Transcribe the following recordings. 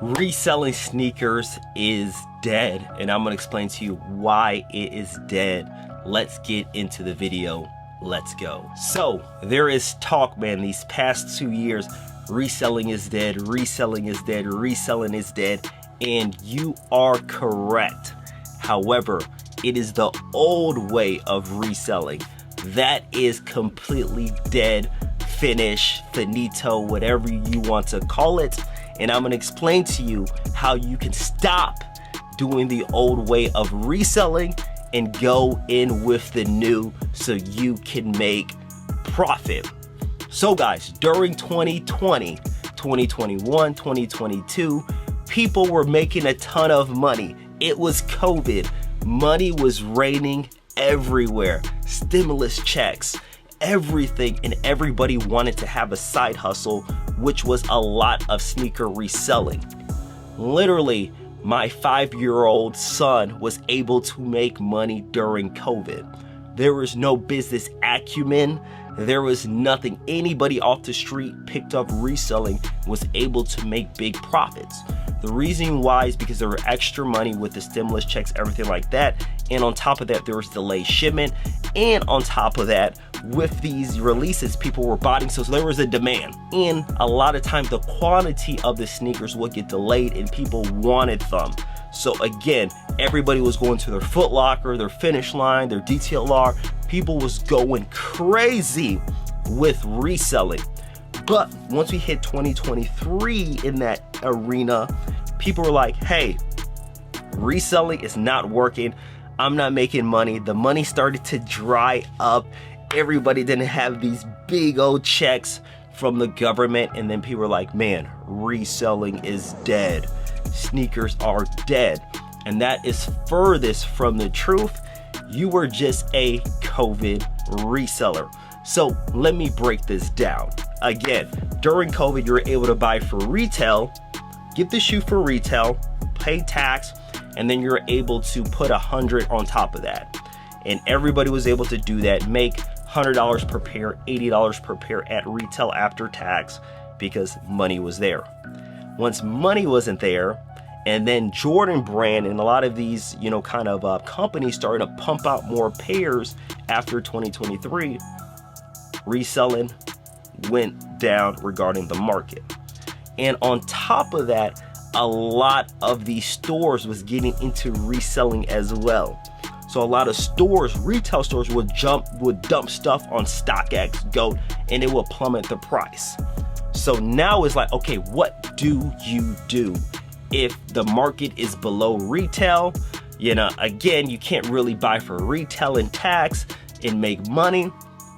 Reselling sneakers is dead, and I'm gonna explain to you why it is dead. Let's get into the video. Let's go. So there is talk, man, these past 2 years, reselling is dead, reselling is dead, reselling is dead, and you are correct. However, it is the old way of reselling that is completely dead, finish, finito, whatever you want to call it. And I'm gonna explain to you how you can stop doing the old way of reselling and go in with the new so you can make profit. So guys, during 2020, 2021, 2022, people were making a ton of money. It was COVID. Money was raining everywhere. Stimulus checks, everything, and everybody wanted to have a side hustle, which was a lot of sneaker reselling. Literally, my 5-year-old son was able to make money during COVID. There was no business acumen. There was nothing. Anybody off the street picked up reselling was able to make big profits. The reason why is because there were extra money with the stimulus checks, everything like that. And on top of that, there was delayed shipment. And on top of that, with these releases, people were buying, so there was a demand. And a lot of times the quantity of the sneakers would get delayed and people wanted them. So again, everybody was going to their Foot Locker, their Finish Line, their DTLR. People was going crazy with reselling. But once we hit 2023 in that arena, people were like, hey, reselling is not working. I'm not making money. The money started to dry up. Everybody didn't have these big old checks from the government. And then people were like, man, reselling is dead. Sneakers are dead. And that is furthest from the truth. You were just a COVID reseller. So let me break this down. Again, during COVID, you were able to buy for retail, get the shoe for retail, pay tax, and then you're able to put 100 on top of that. And everybody was able to do that, make $100 per pair, $80 per pair at retail after tax because money was there. Once money wasn't there, and then Jordan brand and a lot of these, companies started to pump out more pairs after 2023, reselling went down regarding the market. And on top of that, a lot of these stores was getting into reselling as well. So a lot of stores, retail stores would dump stuff on StockX, GOAT, and it will plummet the price. So now it's like, okay, what do you do if the market is below retail? Again, you can't really buy for retail and tax and make money.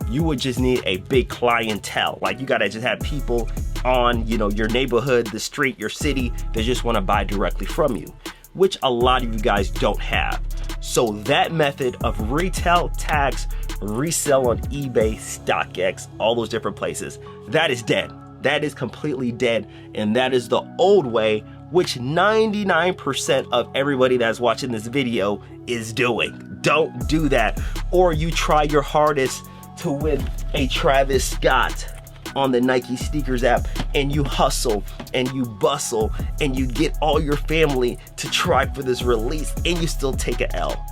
You would just need a big clientele. Like you gotta just have people on, your neighborhood, the street, your city, that just wanna buy directly from you, which a lot of you guys don't have. So that method of retail, tax, resell on eBay, StockX, all those different places, that is dead. That is completely dead. And that is the old way, which 99% of everybody that's watching this video is doing. Don't do that. Or you try your hardest to win a Travis Scott on the Nike sneakers app, and you hustle and you bustle and you get all your family to try for this release and you still take a L.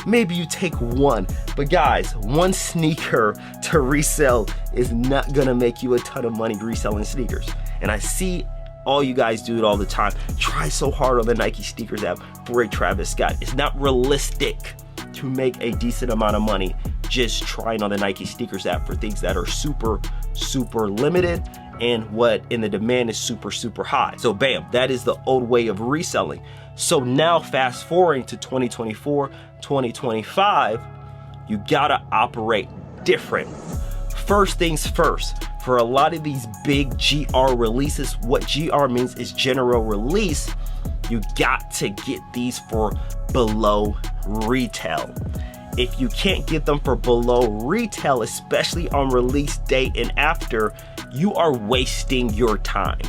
Maybe you take one, but guys, one sneaker to resell is not gonna make you a ton of money reselling sneakers. And I see all you guys do it all the time. Try so hard on the Nike sneakers app for a Travis Scott. It's not realistic to make a decent amount of money just trying on the Nike sneakers app for things that are super, super limited and the demand is super, super high. So bam, that is the old way of reselling. So now fast forwarding to 2024, 2025, you gotta operate different. First things first, for a lot of these big GR releases, what GR means is general release, you got to get these for below retail. If you can't get them for below retail, especially on release date and after, you are wasting your time.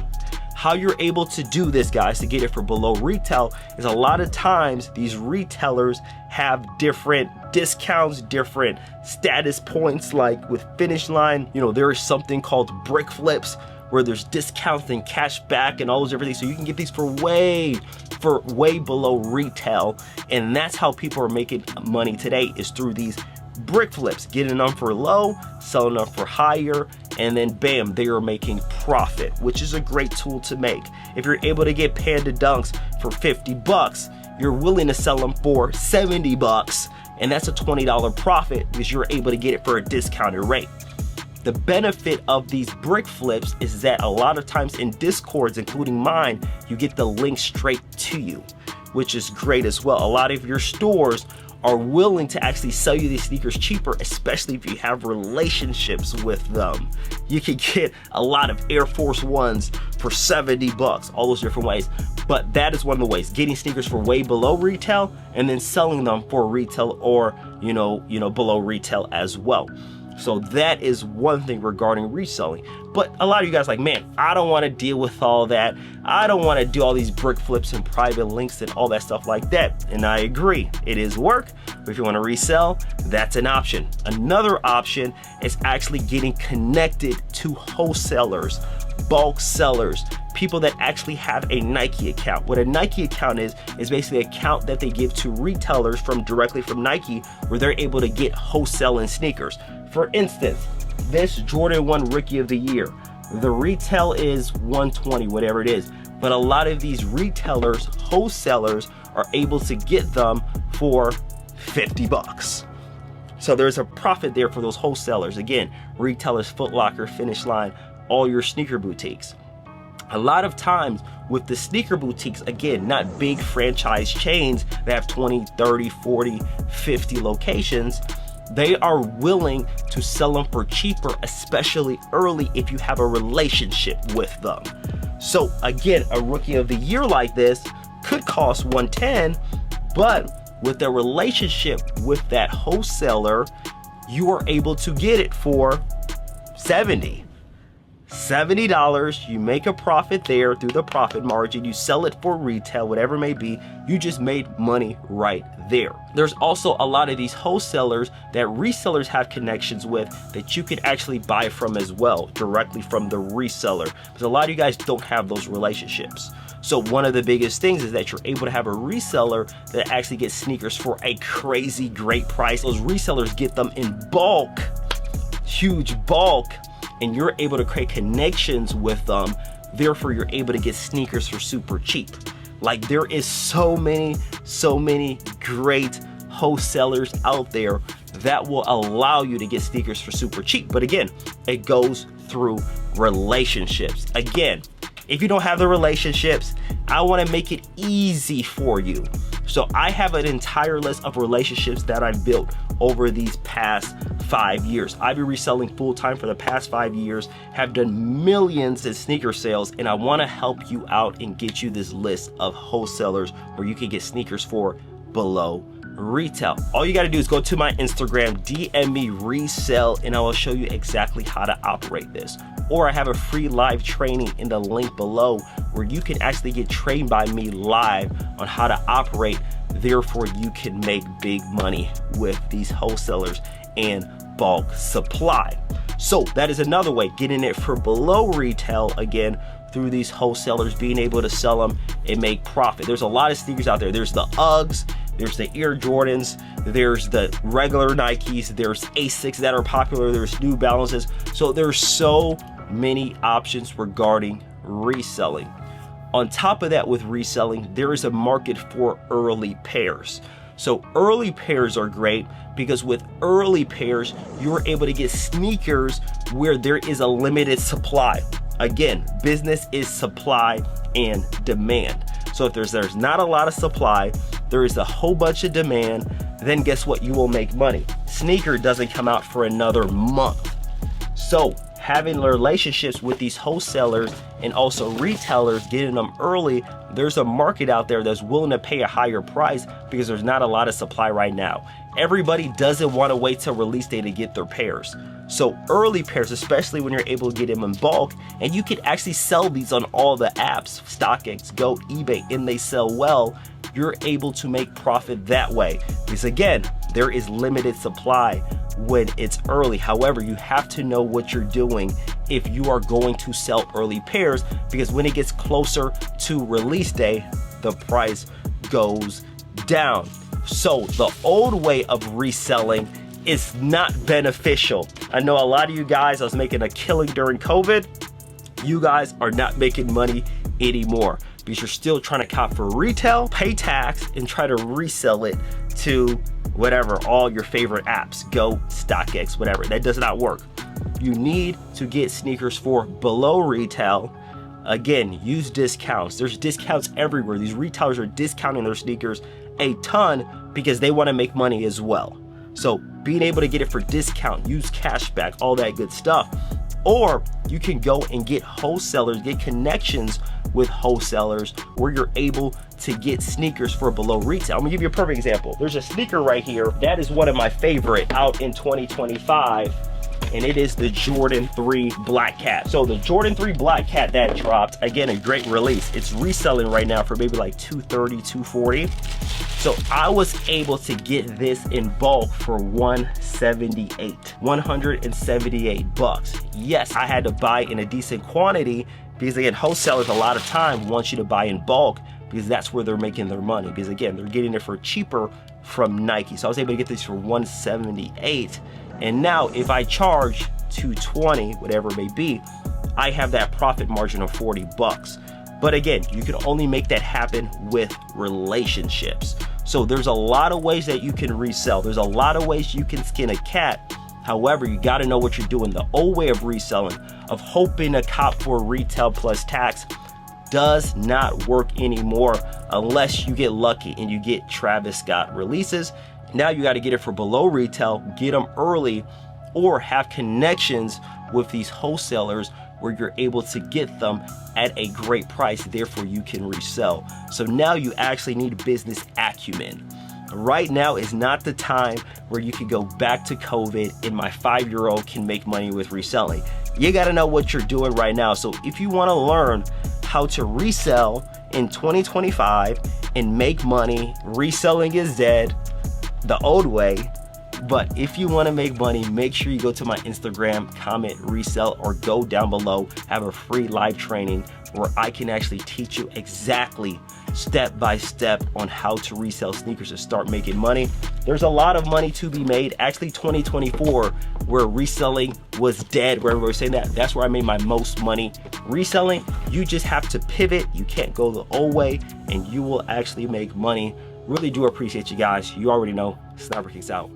How you're able to do this, guys, to get it for below retail is a lot of times these retailers have different discounts, different status points. Like with Finish Line, there is something called brick flips, where there's discounts and cash back and all those different things. So you can get these for way below retail. And that's how people are making money today, is through these brick flips, getting them for low, selling them for higher, and then bam, they are making profit, which is a great tool to make. If you're able to get Panda Dunks for 50 bucks, you're willing to sell them for 70 bucks, and that's a $20 profit because you're able to get it for a discounted rate. The benefit of these brick flips is that a lot of times in Discords, including mine, you get the link straight to you, which is great as well. A lot of your stores are willing to actually sell you these sneakers cheaper, especially if you have relationships with them. You can get a lot of Air Force Ones for 70 bucks, all those different ways. But that is one of the ways, getting sneakers for way below retail and then selling them for retail or, below retail as well. So that is one thing regarding reselling. But a lot of you guys are like, man, I don't want to deal with all that. I don't want to do all these brick flips and private links and all that stuff like that. And I agree, it is work. But if you want to resell, that's an option. Another option is actually getting connected to wholesalers, bulk sellers, people that actually have a Nike account. What a Nike account is basically an account that they give to retailers directly from Nike, where they're able to get wholesaling sneakers. For instance, this Jordan 1 Rookie of the Year, the retail is $120, whatever it is. But a lot of these retailers, wholesalers, are able to get them for 50 bucks. So there's a profit there for those wholesalers. Again, retailers, Foot Locker, Finish Line, all your sneaker boutiques. A lot of times with the sneaker boutiques, again, not big franchise chains that have 20, 30, 40, 50 locations, they are willing to sell them for cheaper, especially early if you have a relationship with them. So again, a Rookie of the Year like this could cost $110, but with a relationship with that wholesaler, you are able to get it for $70. $70, you make a profit there through the profit margin, you sell it for retail, whatever it may be, you just made money right there. There's also a lot of these wholesalers that resellers have connections with that you can actually buy from as well, directly from the reseller, because a lot of you guys don't have those relationships. So one of the biggest things is that you're able to have a reseller that actually gets sneakers for a crazy great price. Those resellers get them in bulk, huge bulk, and you're able to create connections with them. Therefore, you're able to get sneakers for super cheap. Like, there is so many great wholesalers out there that will allow you to get sneakers for super cheap. But again, it goes through relationships. Again, if you don't have the relationships, I want to make it easy for you. So I have an entire list of relationships that I've built over these past 5 years. I've been reselling full-time for the past 5 years, have done millions in sneaker sales, and I want to help you out and get you this list of wholesalers where you can get sneakers for below retail. All you got to do is go to my Instagram, DM me resell, and I will show you exactly how to operate this. Or I have a free live training in the link below where you can actually get trained by me live on how to operate. Therefore, you can make big money with these wholesalers and bulk supply. So that is another way, getting it for below retail, again, through these wholesalers, being able to sell them and make profit. There's a lot of sneakers out there. There's the Uggs, there's the Air Jordans, there's the regular Nikes, there's Asics that are popular, there's New Balances. So there's so many options regarding reselling. On top of that, with reselling, there is a market for early pairs. So early pairs are great because with early pairs, you're able to get sneakers where there is a limited supply. Again, business is supply and demand. So if there's not a lot of supply, there is a whole bunch of demand, then guess what? You will make money. Sneaker doesn't come out for another month. So having relationships with these wholesalers and also retailers, getting them early, there's a market out there that's willing to pay a higher price because there's not a lot of supply right now. Everybody doesn't want to wait till release day to get their pairs. So early pairs, especially when you're able to get them in bulk, and you can actually sell these on all the apps, StockX, Go, eBay, and they sell well, you're able to make profit that way. Because again, There is limited supply when it's early. However, you have to know what you're doing if you are going to sell early pairs, because when it gets closer to release day, the price goes down. So the old way of reselling is not beneficial. I know a lot of you guys, I was making a killing during COVID. You guys are not making money anymore because you're still trying to cop for retail, pay tax, and try to resell it to whatever, all your favorite apps, Go, StockX, whatever. That does not work. You need to get sneakers for below retail. Again, use discounts. There's discounts everywhere. These retailers are discounting their sneakers a ton because they want to make money as well. So being able to get it for discount, use cashback, all that good stuff. Or you can go and get wholesalers, get connections with wholesalers where you're able to get sneakers for below retail. I'm gonna give you a perfect example. There's a sneaker right here. That is one of my favorite out in 2025. And it is the Jordan 3 Black Cat. So the Jordan 3 Black Cat that dropped, again, a great release. It's reselling right now for maybe like $230, $240. So I was able to get this in bulk for $178 Yes, I had to buy in a decent quantity because again, wholesalers a lot of time want you to buy in bulk because that's where they're making their money. Because again, they're getting it for cheaper from Nike. So I was able to get this for $178. And now if I charge $220, whatever it may be, I have that profit margin of $40. But again, you can only make that happen with relationships. So there's a lot of ways that you can resell. There's a lot of ways you can skin a cat. However, you got to know what you're doing. The old way of reselling, of hoping to cop for retail plus tax, does not work anymore unless you get lucky and you get Travis Scott releases. Now you got to get it for below retail, get them early, or have connections with these wholesalers where you're able to get them at a great price, therefore you can resell. So now you actually need business acumen. Right now is not the time where you can go back to COVID and my 5-year-old can make money with reselling. You got to know what you're doing right now. So if you want to learn how to resell in 2025 and make money, reselling is dead the old way. But if you want to make money, make sure you go to my Instagram, comment resell, or go down below, have a free live training where I can actually teach you exactly step by step on how to resell sneakers and start making money. There's a lot of money to be made. Actually 2024, where reselling was dead, where everybody was saying that's where I made my most money. Reselling, you just have to pivot. You can't go the old way and you will actually make money. Really do appreciate you guys. You already know, Sniper Kicks out.